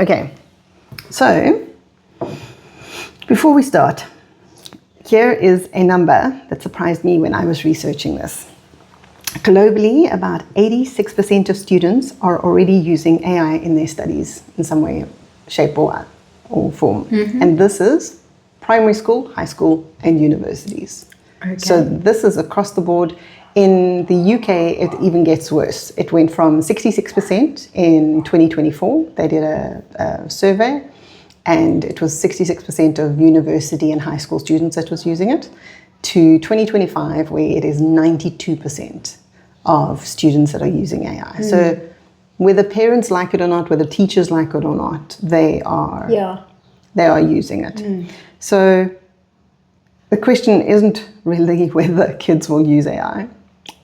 Okay, so before we start, here is a number that surprised me when I was researching this. Globally, about 86% of students are already using AI in their studies in some way, shape, or form. And this is primary school, high school, and universities. Okay. So this is across the board. In the UK, it even gets worse. It went from 66% in 2024. They did a survey, and it was 66% of university and high school students that was using it, to 2025, where it is 92% of students that are using AI. So whether parents like it or not, whether teachers like it or not, they are using it. So the question isn't really whether kids will use AI.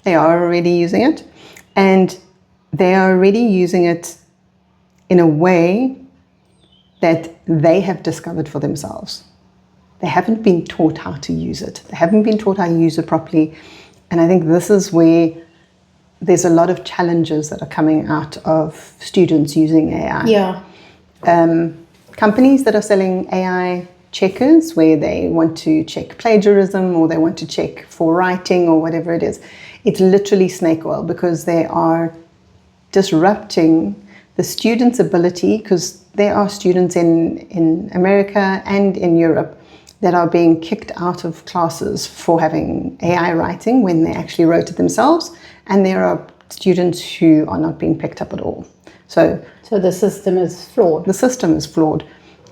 They are already using it, and they are already using it in a way that they have discovered for themselves. They haven't been taught how to use it. They haven't been taught how to use it properly. And I think this is where there's a lot of challenges that are coming out of students using AI. Yeah. Companies that are selling AI checkers, where they want to check plagiarism or they want to check for writing or whatever it is, it's literally snake oil, because they are disrupting the students' ability, because there are students in America and in Europe that are being kicked out of classes for having AI writing when they actually wrote it themselves, and there are students who are not being picked up at all. So the system is flawed. The system is flawed.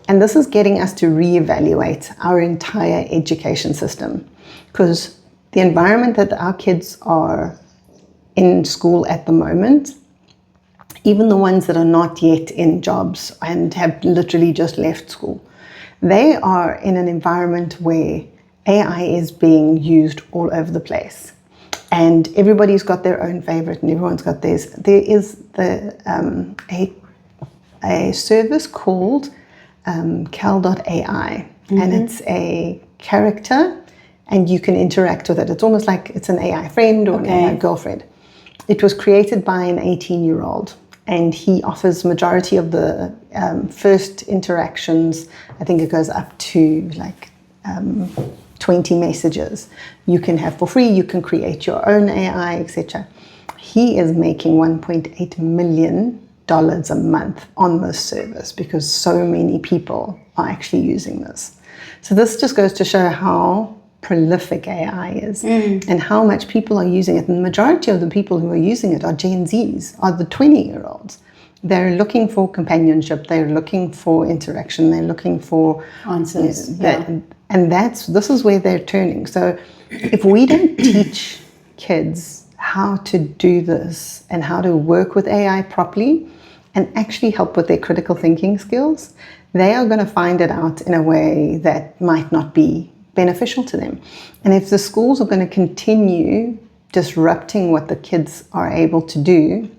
And this is getting us to reevaluate our entire education system, because the environment that our kids are in school at the moment, even the ones that are not yet in jobs and have literally just left school, they are in an environment where AI is being used all over the place. And everybody's got their own favorite and everyone's got theirs. There is a service called cal.ai, and it's a character, and you can interact with it. It's almost like it's an AI friend or an AI girlfriend. It was created by an 18-year-old, and he offers majority of the first interactions. I think it goes up to like 20 messages you can have for free. You can create your own AI, etc. He is making $1.8 million a month on this service, because so many people are actually using this. So this just goes to show how prolific AI is and how much people are using it. And the majority of the people who are using it are Gen Zs, are the 20-year-olds. They're looking for companionship, they're looking for interaction, they're looking for answers. And this is where they're turning. So if we don't teach kids how to do this and how to work with AI properly and actually help with their critical thinking skills, they are going to find it out in a way that might not be beneficial to them. And if the schools are going to continue disrupting what the kids are able to do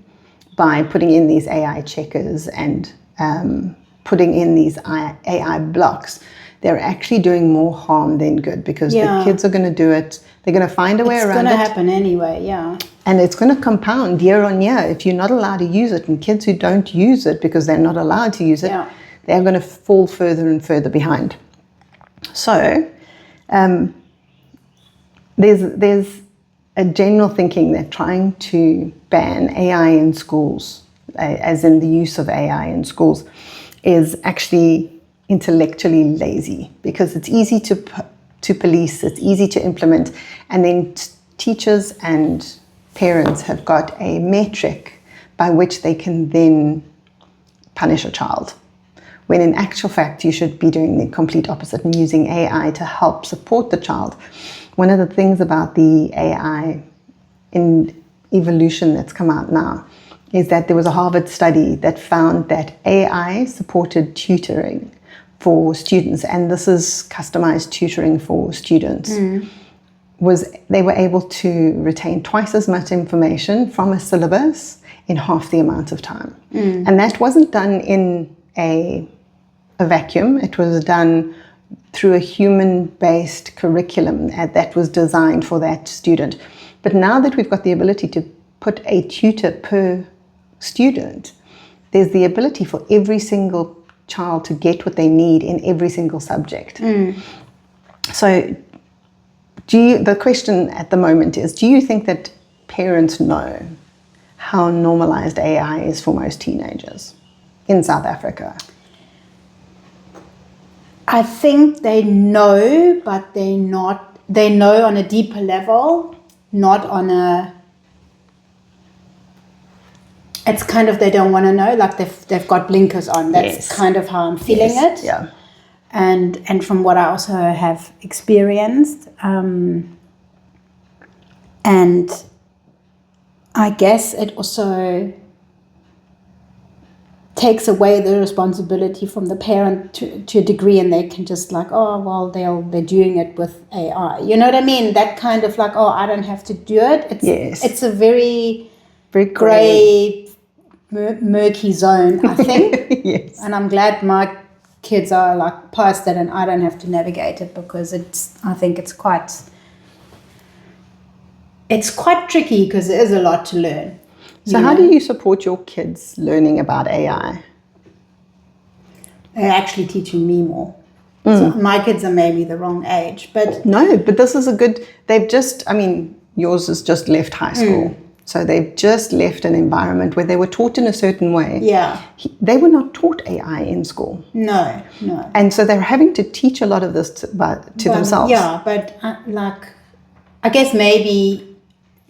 by putting in these AI checkers and putting in these AI blocks, they're actually doing more harm than good, because the kids are going to do it. They're going to find a way around it. It's going to happen anyway, yeah. And it's going to compound year on year if you're not allowed to use it. And kids who don't use it because they're not allowed to use it, they're going to fall further and further behind. So there's a general thinking that trying to ban AI in schools, as in the use of AI in schools, is actually intellectually lazy, because it's easy to police, it's easy to implement, and then teachers and parents have got a metric by which they can then punish a child, when in actual fact you should be doing the complete opposite and using AI to help support the child. One of the things about the AI in evolution that's come out now is that there was a Harvard study that found that AI supported tutoring for students, and this is customized tutoring for students, they were able to retain twice as much information from a syllabus in half the amount of time. And that wasn't done in a vacuum. It was done through a human-based curriculum that was designed for that student. But now that we've got the ability to put a tutor per student, there's the ability for every single child to get what they need in every single subject. So the question at the moment is, do you think that parents know how normalized AI is for most teenagers in South Africa? I think they know, but they know on a deeper level, not on a, it's kind of, they don't want to know, like they've got blinkers on. That's kind of how I'm feeling it. Yeah. And from what I also have experienced, and I guess it also takes away the responsibility from the parent to a degree, and they can just like, oh well, they're doing it with AI. You know what I mean? That kind of like, oh, I don't have to do it. It's a very grey, murky zone, I think. Yes. And I'm glad my kids are like past that, and I don't have to navigate it, because I think it's quite tricky, because there is a lot to learn. So how do you support your kids learning about AI? They're actually teaching me more. So my kids are maybe the wrong age, but No, but this is yours has just left high school. So they've just left an environment where they were taught in a certain way. Yeah. They were not taught AI in school. No. And so they're having to teach a lot of this to themselves. Yeah, but I guess maybe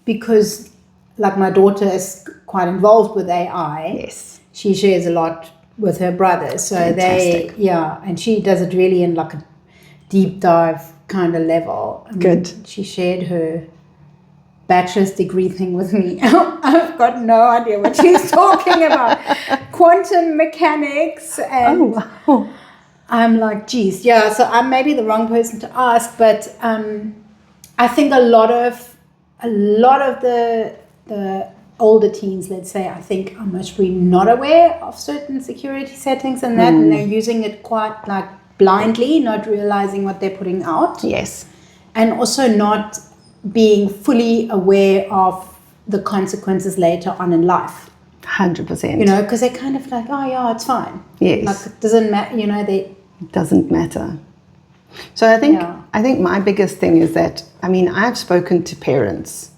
because like my daughter is quite involved with AI. Yes. She shares a lot with her brothers. So Fantastic. and she does it really in like a deep dive kind of level. Good. She shared her bachelor's degree thing with me. I've got no idea what she's talking about. Quantum mechanics, and wow. I'm like, geez, yeah. So I'm maybe the wrong person to ask, but I think a lot of the older teens, let's say, I think are mostly not aware of certain security settings and that, and they're using it quite like blindly, not realizing what they're putting out. Yes. And also not being fully aware of the consequences later on in life. 100%. You know, because they're kind of like, oh yeah, it's fine. Yes. Like it doesn't matter, you know, It doesn't matter. So I think my biggest thing is that, I've spoken to parents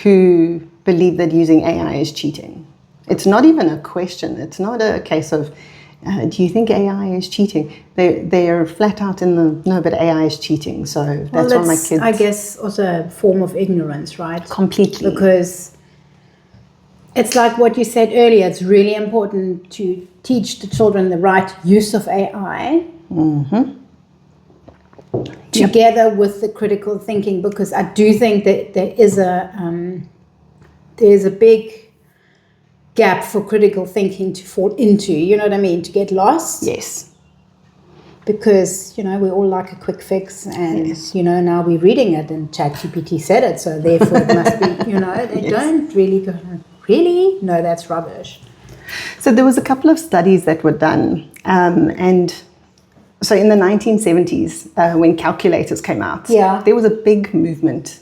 who believe that using AI is cheating. It's not even a question. It's not a case of, do you think AI is cheating? They are flat out in the, no, but AI is cheating. So that's why my kids... I guess also a form of ignorance, right? Completely. Because it's like what you said earlier, it's really important to teach the children the right use of AI. Together with the critical thinking, because I do think that there's a big gap for critical thinking to fall into, you know what I mean, to get lost. Yes. Because, we all like a quick fix, and, now we're reading it and ChatGPT said it, so therefore it must be, they don't really go, really? No, that's rubbish. So there was a couple of studies that were done, and so in the 1970s, when calculators came out, there was a big movement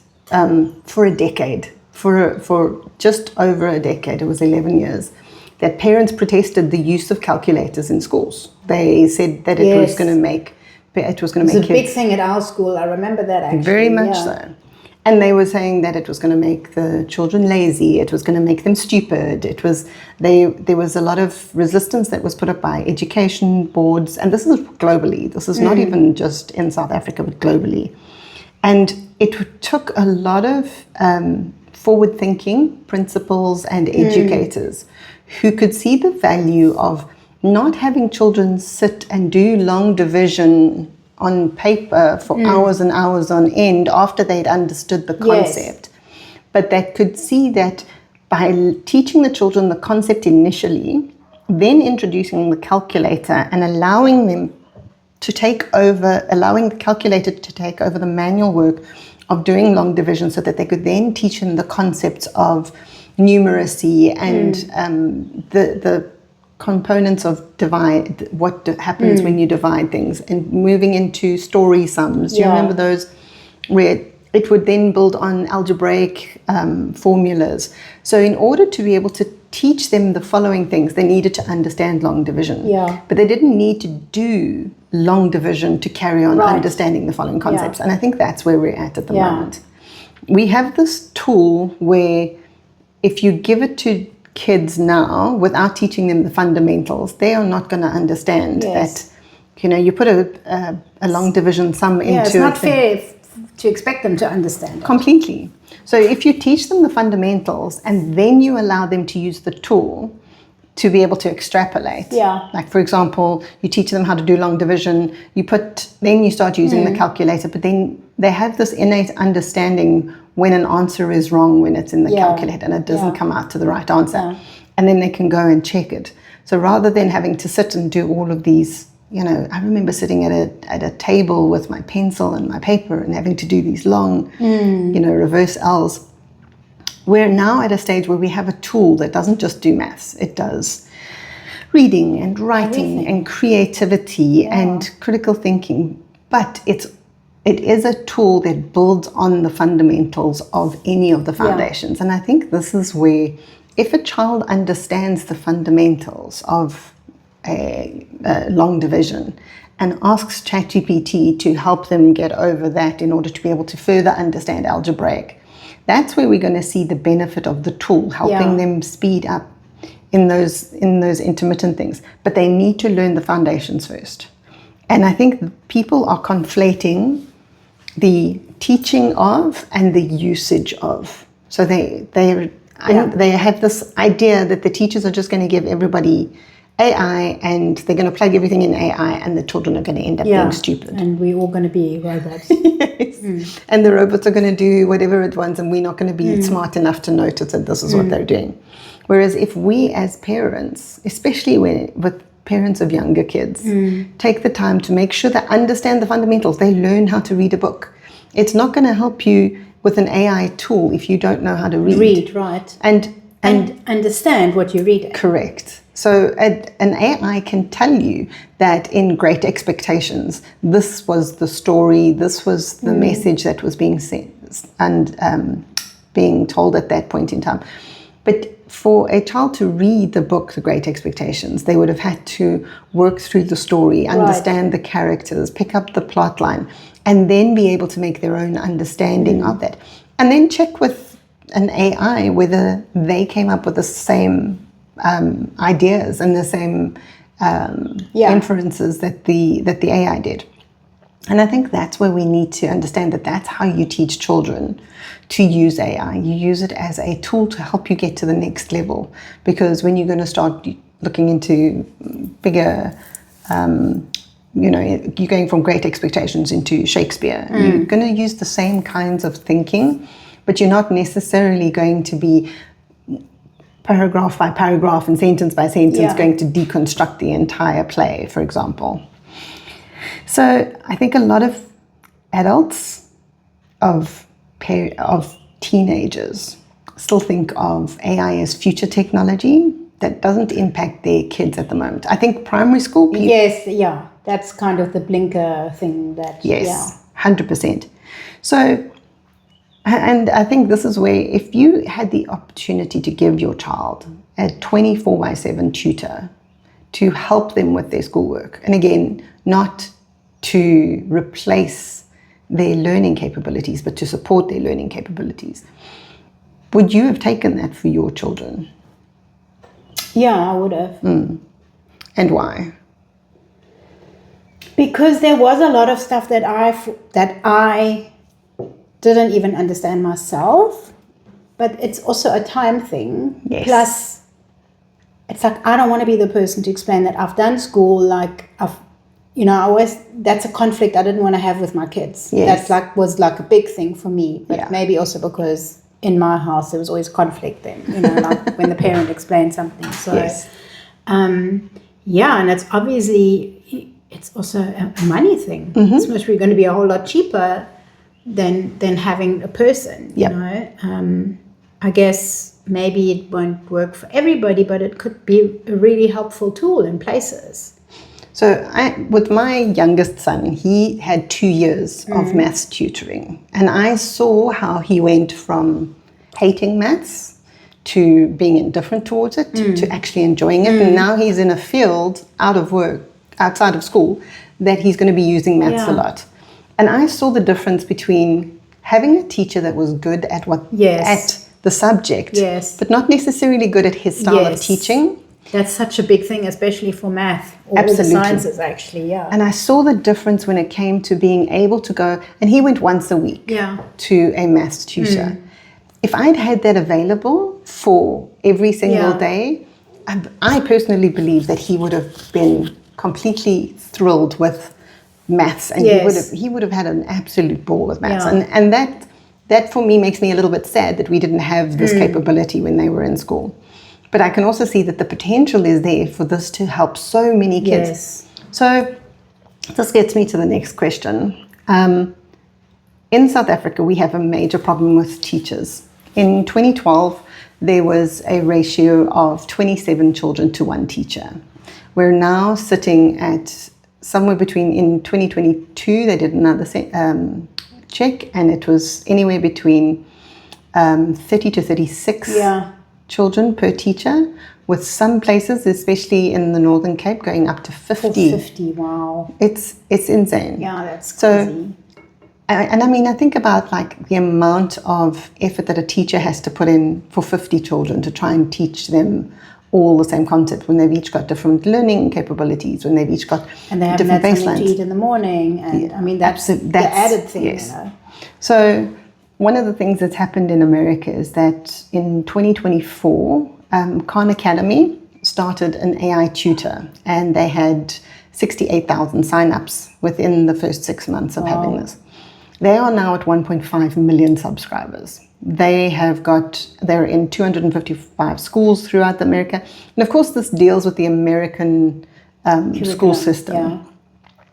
for a decade, for just over a decade, it was 11 years, that parents protested the use of calculators in schools. They said that it was going to make kids... It was a big thing at our school, I remember that actually. Very much so. And they were saying that it was going to make the children lazy, it was going to make them stupid. There was a lot of resistance that was put up by education boards, and this is globally. This is not even just in South Africa, but globally. And it took a lot of forward-thinking principals and educators who could see the value of not having children sit and do long division on paper for hours and hours on end after they'd understood the concept. But that could see that by teaching the children the concept initially, then introducing the calculator and allowing the calculator to take over the manual work of doing long division, so that they could then teach them the concepts of numeracy and the components of divide, what happens when you divide things, and moving into story sums. Do you remember those, where it would then build on algebraic formulas? So in order to be able to teach them the following things. They needed to understand long division. Yeah. But they didn't need to do long division to carry on Right. understanding the following concepts. And I think that's where we're at the Yeah. moment. We have this tool where if you give it to kids now without teaching them the fundamentals, they are not going to understand Yes. that, you put a long division sum into Yeah, it's not a thing. fair to expect them to understand it. Completely. So if you teach them the fundamentals and then you allow them to use the tool to be able to extrapolate. Yeah. Like, for example, you teach them how to do long division, then you start using the calculator, but then they have this innate understanding when an answer is wrong when it's in the calculator and it doesn't come out to the right answer. Yeah. And then they can go and check it. So rather than having to sit and do all of these, I remember sitting at a table with my pencil and my paper and having to do these long, reverse L's. We're now at a stage where we have a tool that doesn't just do maths. It does reading and writing and creativity and critical thinking. But it is a tool that builds on the fundamentals of any of the foundations. And I think this is where, if a child understands the fundamentals of a long division and asks ChatGPT to help them get over that in order to be able to further understand algebraic, that's where we're going to see the benefit of the tool, helping them speed up in those intermittent things. But they need to learn the foundations first. And I think people are conflating the teaching of and the usage of. So they have this idea that the teachers are just going to give everybody AI and they're going to plug everything in AI and the children are going to end up being stupid. And we're all going to be robots. Yes. And the robots are going to do whatever it wants and we're not going to be smart enough to notice that this is what they're doing. Whereas if we as parents, especially with parents of younger kids, take the time to make sure they understand the fundamentals, they learn how to read a book. It's not going to help you with an AI tool if you don't know how to read. Read, right. And understand what you're reading. Correct. So an AI can tell you that in Great Expectations, this was the story, this was the message that was being sent and being told at that point in time. But for a child to read the book, The Great Expectations, they would have had to work through the story, understand the characters, pick up the plot line, and then be able to make their own understanding of that. And then check with an AI whether they came up with the same ideas and the same inferences that the AI did. And I think that's where we need to understand that that's how you teach children to use AI. You use it as a tool to help you get to the next level. Because when you're going to start looking into bigger, you're going from Great Expectations into Shakespeare, you're going to use the same kinds of thinking, but you're not necessarily going to be paragraph by paragraph and sentence by sentence going to deconstruct the entire play, for example. So I think a lot of adults, of teenagers, still think of AI as future technology that doesn't impact their kids at the moment. I think primary school people... Yes, that's kind of the blinker thing that... Yes, 100%. So, and I think this is where if you had the opportunity to give your child a 24/7 tutor to help them with their schoolwork, and again, not to replace their learning capabilities, but to support their learning capabilities, would you have taken that for your children? Yeah, I would have. And why? Because there was a lot of stuff that I didn't even understand myself, but it's also a time thing. Yes. Plus, it's like I don't want to be the person to explain that I've done school, like that's a conflict I didn't want to have with my kids. Yes. That was a big thing for me, but Yeah. maybe also because in my house there was always conflict then, like when the parent explained something. So, Yes. and it's obviously, it's also a money thing. Mm-hmm. It's most probably going to be a whole lot cheaper than having a person. Yep. I guess maybe it won't work for everybody, but it could be a really helpful tool in places. So with my youngest son, he had 2 years of maths tutoring. And I saw how he went from hating maths to being indifferent towards it, to actually enjoying it. And now he's in a field outside of school, that he's going to be using maths a lot. And I saw the difference between having a teacher that was good at at the subject, but not necessarily good at his style of teaching. That's such a big thing, especially for math or all the sciences, actually, And I saw the difference when it came to being able to go, and he went once a week to a maths tutor. If I'd had that available for every single day, I personally believe that he would have been completely thrilled with maths, and he would have had an absolute ball with maths. And that for me makes me a little bit sad that we didn't have this capability when they were in school. But I can also see that the potential is there for this to help so many kids. So this gets me to the next question. In South Africa, we have a major problem with teachers. In 2012, there was a ratio of 27 children to 1 teacher. We're now sitting at somewhere between, in 2022, they did another check, and it was anywhere between 30 to 36 children per teacher, with some places, especially in the Northern Cape, going up to 50. 50, wow. It's insane. Yeah, that's crazy. So, and I mean, I think about like the amount of effort that a teacher has to put in for 50 children to try and teach them all the same concept, when they've each got different learning capabilities, when they've each got and they have different baselines. To eat in the morning, and I mean that's the added thing. Yes. You know? So one of the things that's happened in America is that in 2024, Khan Academy started an AI tutor, and they had 68,000 sign-ups within the first 6 months of having this. They are now at 1.5 million subscribers. They're in 255 schools throughout America. And of course, this deals with the American school system. Yeah.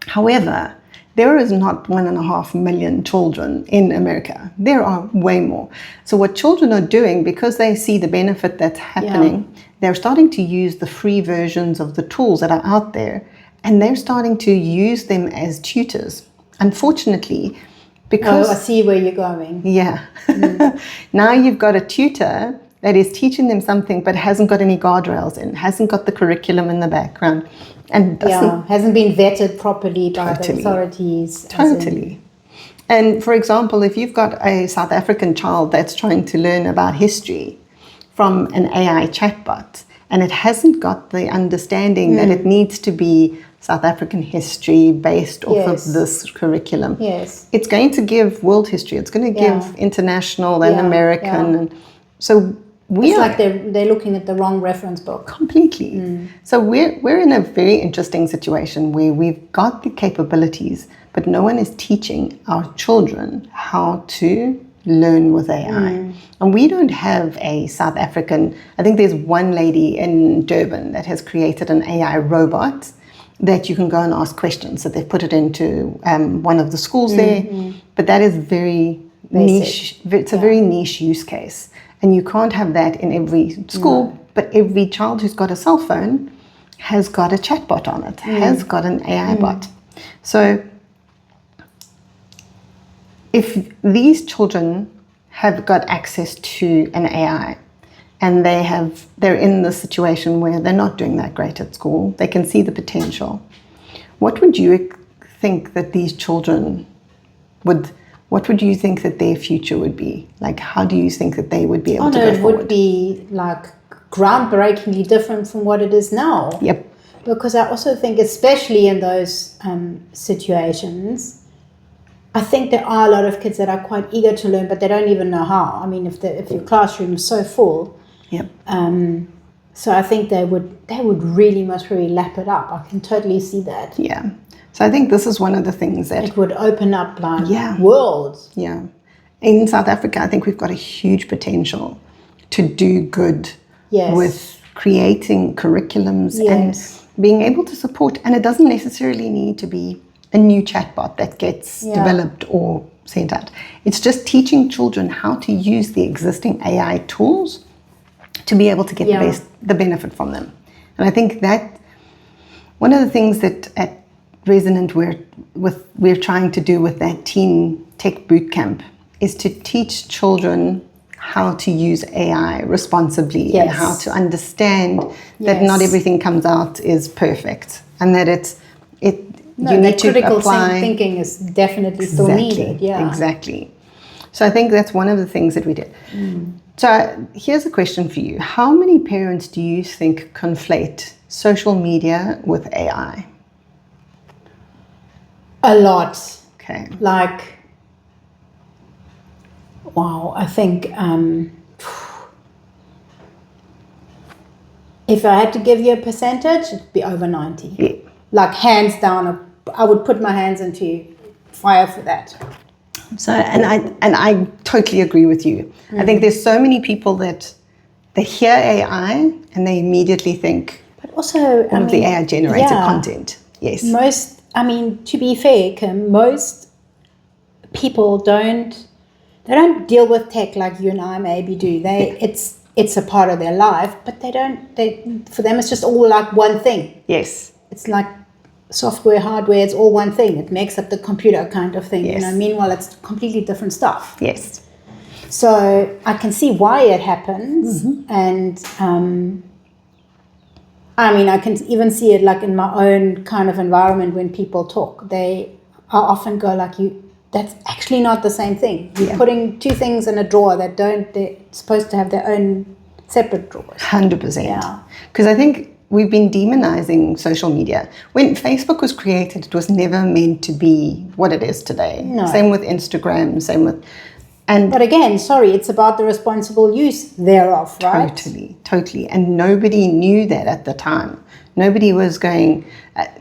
However, there is not 1.5 million children in America. There are way more. So what children are doing, because they see the benefit that's happening, they're starting to use the free versions of the tools that are out there, and they're starting to use them as tutors. Unfortunately, because I see where you're going. Yeah. Now you've got a tutor that is teaching them something but hasn't got any guardrails in, hasn't got the curriculum in the background, and hasn't been vetted properly by the authorities. Totally. And for example, if you've got a South African child that's trying to learn about history from an AI chatbot, and it hasn't got the understanding that it needs to be South African history based off of this curriculum. Yes. It's going to give world history. It's going to give international and American. And so it's like they're looking at the wrong reference book. Completely. So we're in a very interesting situation where we've got the capabilities, but no one is teaching our children how to learn with AI. And we don't have a South African, I think there's one lady in Durban that has created an AI robot that you can go and ask questions. So they've put it into one of the schools there, but that is very niche. It's a very niche use case, and you can't have that in every school. But every child who's got a cell phone has got a chatbot on it, has got an AI bot. So if these children have got access to an AI, and they're in the situation where they're not doing that great at school, they can see the potential. What would you think that these children what would you think that their future would be? Like, how do you think that they would be able to go forward? It would be like groundbreakingly different from what it is now. Yep. Because I also think, especially in those situations, I think there are a lot of kids that are quite eager to learn, but they don't even know how. I mean, if your classroom is so full, so I think they would really must really lap it up. I can totally see that. Yeah. So I think this is one of the things that it would open up like worlds. Yeah. In South Africa, I think we've got a huge potential to do good with creating curriculums and being able to support. And it doesn't necessarily need to be a new chatbot that gets developed or sent out. It's just teaching children how to use the existing AI tools to be able to get the benefit from them. And I think that one of the things that at Resonant we're trying to do with that teen tech bootcamp is to teach children how to use AI responsibly and how to understand that Yes. not everything comes out is perfect, and that No, you that need to critical apply. thinking is definitely still needed. Yeah. Exactly. So I think that's one of the things that we did. So here's a question for you. How many parents do you think conflate social media with AI? A lot. Okay. Like, wow, I think if I had to give you a percentage, it'd be over 90. Yeah. Like, hands down, I would put my hands into fire for that. So I totally agree with you. I think there's so many people that they hear AI and they immediately think But also, all of the AI generated content. Yes. To be fair, Kim, most people don't deal with tech like you and I maybe do. It's a part of their life, but for them it's just all like one thing. Yes. It's like software, hardware, it's all one thing. It makes up the computer kind of thing. Yes. Meanwhile it's completely different stuff. Yes. So I can see why it happens, and I can even see it like in my own kind of environment when people talk. They often go like, that's actually not the same thing. You're putting two things in a drawer they're supposed to have their own separate drawers. 100%. Yeah. Because I think we've been demonizing social media. When Facebook was created, it was never meant to be what it is today. No. Same with Instagram, But again, it's about the responsible use thereof, right? Totally. And nobody knew that at the time. Nobody was going,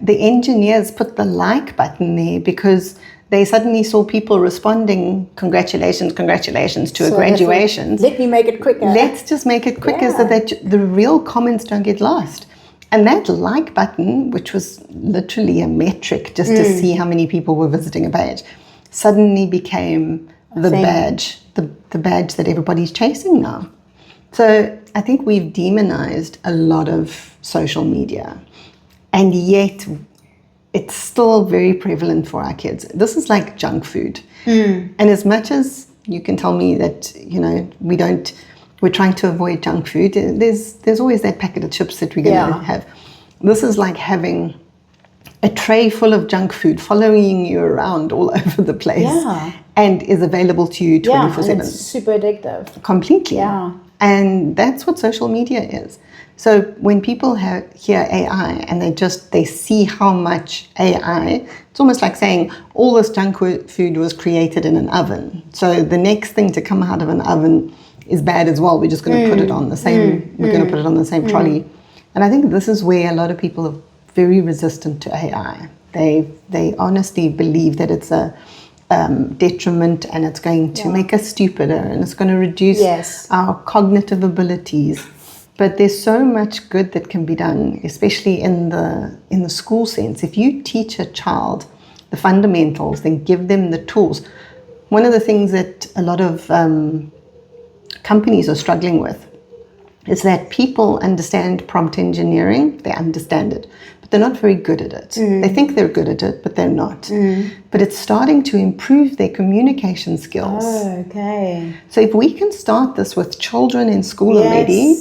the engineers put the like button there because they suddenly saw people responding, congratulations to a graduation. Let me make it quicker. Let's just make it quicker so that the real comments don't get lost. And that like button, which was literally a metric just to see how many people were visiting a page, suddenly became the badge, the badge that everybody's chasing now. So I think we've demonized a lot of social media, and yet it's still very prevalent for our kids. This is like junk food. And as much as you can tell me that, we're trying to avoid junk food, there's always that packet of chips that we're going to have. This is like having a tray full of junk food following you around all over the place and is available to you 24/7. And it's super addictive. Completely. Yeah. And that's what social media is. So when people hear AI and they see how much AI, it's almost like saying all this junk food was created in an oven. So the next thing to come out of an oven is bad as well. We're just going to put it on the same. We're going to put it on the same trolley. And I think this is where a lot of people are very resistant to AI. They honestly believe that it's a detriment and it's going to make us stupider and it's going to reduce our cognitive abilities. But there's so much good that can be done, especially in the school sense. If you teach a child the fundamentals, then give them the tools. One of the things that a lot of companies are struggling with is that people understand prompt engineering, they understand it, but they're not very good at it. They think they're good at it, but they're not. But it's starting to improve their communication skills. Oh, okay. So if we can start this with children in school already,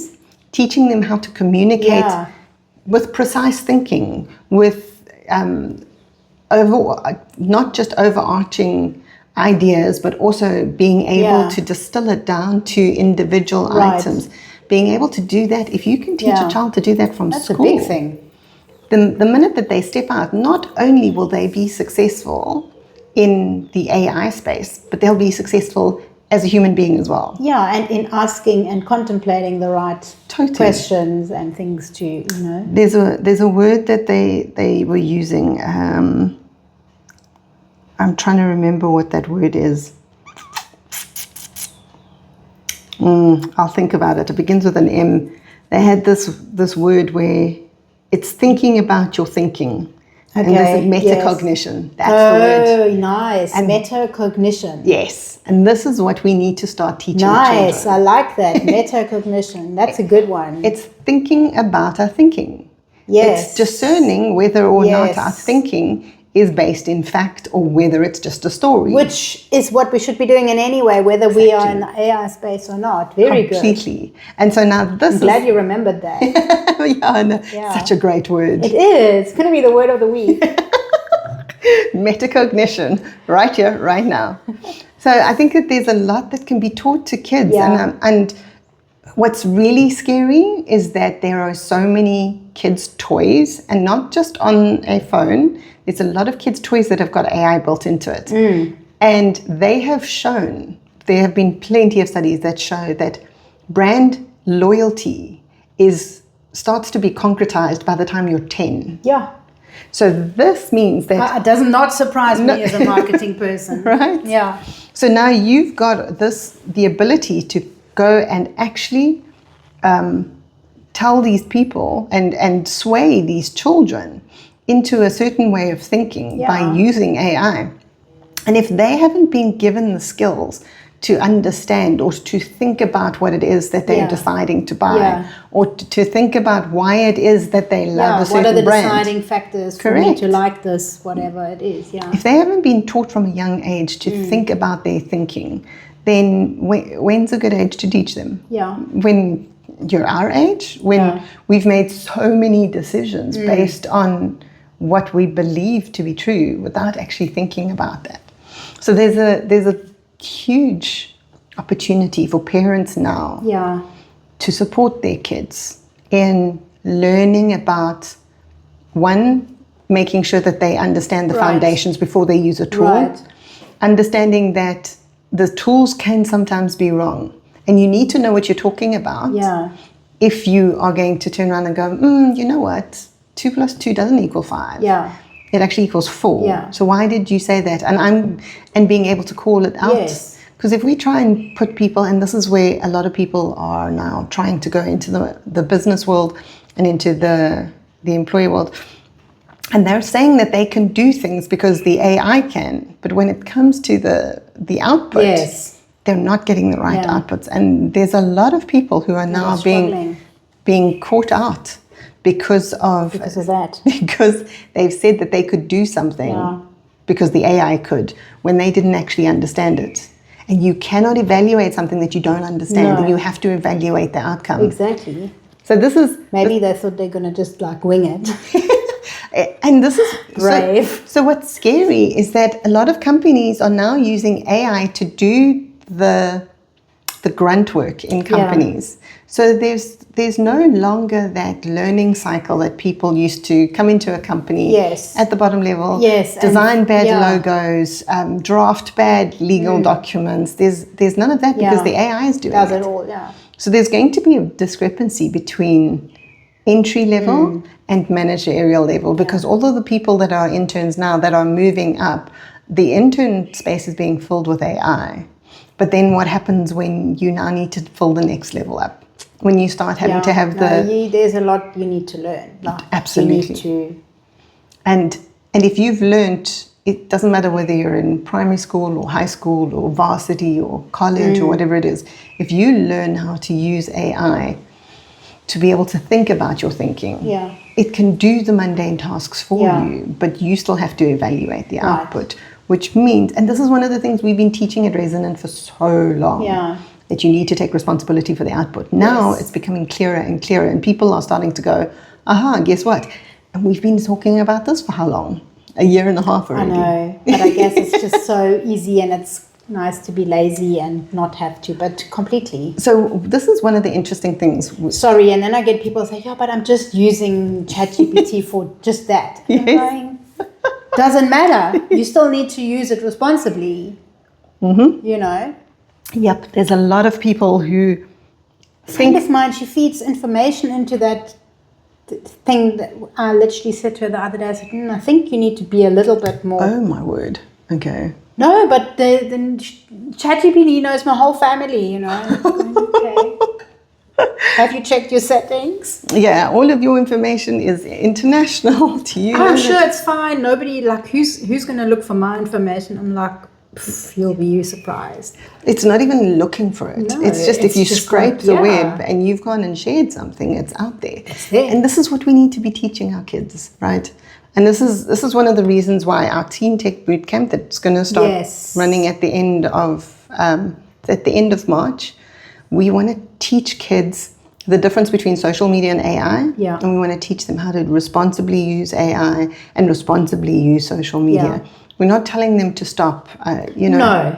teaching them how to communicate with precise thinking, with not just overarching ideas, but also being able to distill it down to individual items. Being able to do that, if you can teach a child to do that from school. That's a big thing. The minute that they step out, not only will they be successful in the AI space, but they'll be successful as a human being as well. Yeah, and in asking and contemplating the right questions and things to, There's a word that they were using. I'm trying to remember what that word is. I'll think about it. It begins with an M. They had this word where it's thinking about your thinking. Okay, and this is metacognition. That's the word. Oh, nice. And metacognition. Yes. And this is what we need to start teaching Nice. children. I like that. Metacognition. That's a good one. It's thinking about our thinking. Yes. It's discerning whether or not our thinking is based in fact or whether it's just a story. Which is what we should be doing in any way, whether we are in the AI space or not. Very Completely. And so now this I'm glad you remembered that. Such a great word. It is. It's going to be the word of the week. Metacognition, right here, right now. So I think that there's a lot that can be taught to kids. Yeah. And what's really scary is that there are so many kids' toys, and not just on a phone. There's a lot of kids' toys that have got AI built into it. And they have shown, there have been plenty of studies that show that brand loyalty starts to be concretized by the time you're 10. Yeah. So this means that... It does not surprise me as a marketing person. Right? Yeah. So now you've got the ability to go and actually tell these people and sway these children into a certain way of thinking by using AI. And if they haven't been given the skills to understand or to think about what it is that they're deciding to buy, or to think about why it is that they love a certain brand. What are the deciding factors for me to like this, whatever it is, If they haven't been taught from a young age to think about their thinking, then when's a good age to teach them? Yeah. When you're our age, when we've made so many decisions based on what we believe to be true without actually thinking about that. So there's a huge opportunity for parents now to support their kids in learning about, one, making sure that they understand the foundations before they use a tool, understanding that the tools can sometimes be wrong, and you need to know what you're talking about if you are going to turn around and go, you know what, 2 + 2 doesn't equal 5. It actually equals 4. So why did you say that? And being able to call it out. Because if we try and put people, and this is where a lot of people are now trying to go into the business world and into the employee world, and they're saying that they can do things because the AI can, but when it comes to the output, they're not getting the right outputs. And there's a lot of people who are now being caught out because of that. Because they've said that they could do something because the AI could, when they didn't actually understand it. And you cannot evaluate something that you don't understand, and you have to evaluate the outcome. Exactly. So this is... Maybe they thought they're going to just like wing it. And this is... Brave. So what's scary is that a lot of companies are now using AI to do the grunt work in companies. So there's no longer that learning cycle that people used to come into a company at the bottom level, design bad logos, draft bad legal documents. There's none of that because the AI is doing it all. So there's going to be a discrepancy between entry level and managerial level, because all of the people that are interns now that are moving up, the intern space is being filled with AI. But then what happens when you now need to fill the next level up? When you start having to have there's a lot you need to learn. Absolutely. And if you've learned, it doesn't matter whether you're in primary school or high school or varsity or college or whatever it is, if you learn how to use AI to be able to think about your thinking, it can do the mundane tasks for you, but you still have to evaluate the output, which means, and this is one of the things we've been teaching at Resonant for so long, that you need to take responsibility for the output. Now it's becoming clearer and clearer, and people are starting to go, aha, guess what? And we've been talking about this for how long? 1.5 years already. I know, but I guess it's just so easy, and it's nice to be lazy and not have to, but completely. So this is one of the interesting things. Sorry, and then I get people say, but I'm just using ChatGPT for just that. I'm going, doesn't matter. You still need to use it responsibly. You know? Yep, there's a lot of people who think... A friend of mine, she feeds information into that thing that I literally said to her the other day. I said, I think you need to be a little bit more... Oh, my word. Okay. No, but the ChatGPT knows my whole family, you know. Okay. Have you checked your settings? Yeah, all of your information is international to you. I'm sure it's fine. Nobody, who's going to look for my information? I'm like, you'll be surprised. It's not even looking for it. No, it's just if you scrape the web and you've gone and shared something, it's out there. It's there. And this is what we need to be teaching our kids, right? And this is one of the reasons why our Teen Tech Bootcamp that's going to start running at the end of March, we want to teach kids the difference between social media and AI. Yeah. And we want to teach them how to responsibly use AI and responsibly use social media. Yeah. We're not telling them to stop, No.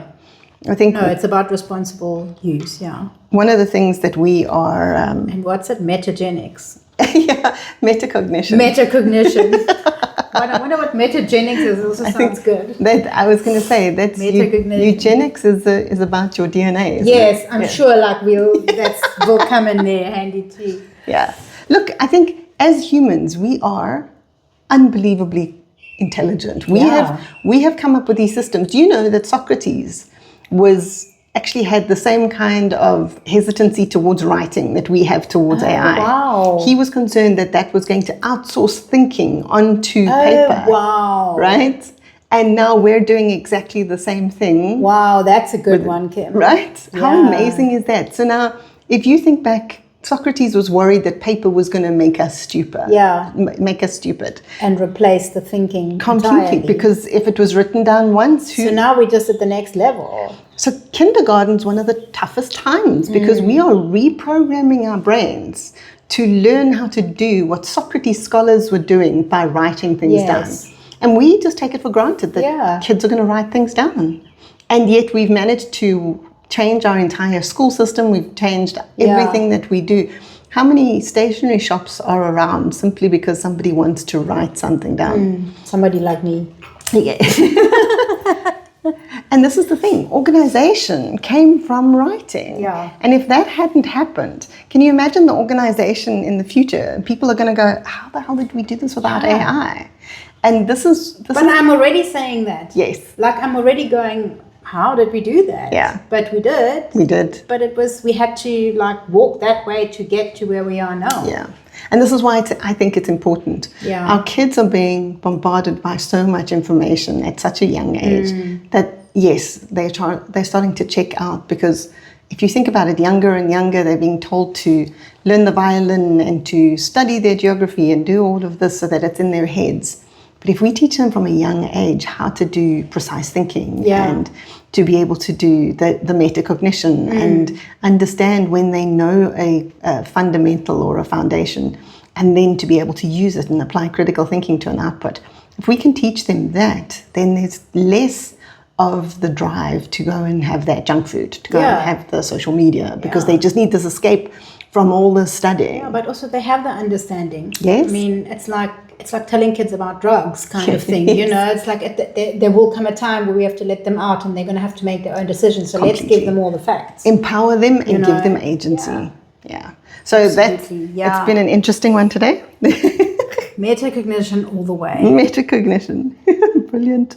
I think it's about responsible use, yeah. one of the things that we are... and what's it? Metagenics. Yeah, metacognition. Metacognition. I wonder what metagenics is. It also sounds good. I was going to say that's eugenics is about your DNA. Yes, I'm sure. Like will come in there handy too. Yeah. Look, I think as humans we are unbelievably intelligent. We have come up with these systems. Do you know that Socrates actually had the same kind of hesitancy towards writing that we have towards AI. Wow. He was concerned that was going to outsource thinking onto paper. Wow. Right? And now we're doing exactly the same thing. Wow, that's a good one, Kim. Right? How amazing is that? So now, if you think back, Socrates was worried that paper was going to make us stupid. Yeah. Make us stupid. And replace the thinking completely. Entirely. Because if it was written down once... So now we're just at the next level. So kindergarten's one of the toughest times because we are reprogramming our brains to learn how to do what Socrates scholars were doing by writing things down. And we just take it for granted that kids are going to write things down. And yet we've managed to change our entire school system. We've changed everything that we do. How many stationery shops are around simply because somebody wants to write something down? Somebody like me. Yeah. And this is the thing, organization came from writing. Yeah. And if that hadn't happened, can you imagine the organization in the future? People are going to go, how the hell did we do this without AI? And But I'm already saying that. Yes. Like I'm already going, how did we do that? Yeah. But we did. We did. But we had to like walk that way to get to where we are now. Yeah. And this is why I think it's important. Yeah. Our kids are being bombarded by so much information at such a young age that, yes, they're starting to check out, because if you think about it, younger and younger, they're being told to learn the violin and to study their geography and do all of this so that it's in their heads. But if we teach them from a young age how to do precise thinking and to be able to do the metacognition and understand when they know a fundamental or a foundation, and then to be able to use it and apply critical thinking to an output, if we can teach them that, then there's less of the drive to go and have that junk food, to go and have the social media, because they just need this escape from all the studying. Yeah, but also they have the understanding. Yes. I mean, it's like telling kids about drugs kind of thing. You know, it's like there will come a time where we have to let them out and they're going to have to make their own decisions. So let's give them all the facts. Empower them and give them agency. Yeah. So it's been an interesting one today. Metacognition all the way. Metacognition. Brilliant.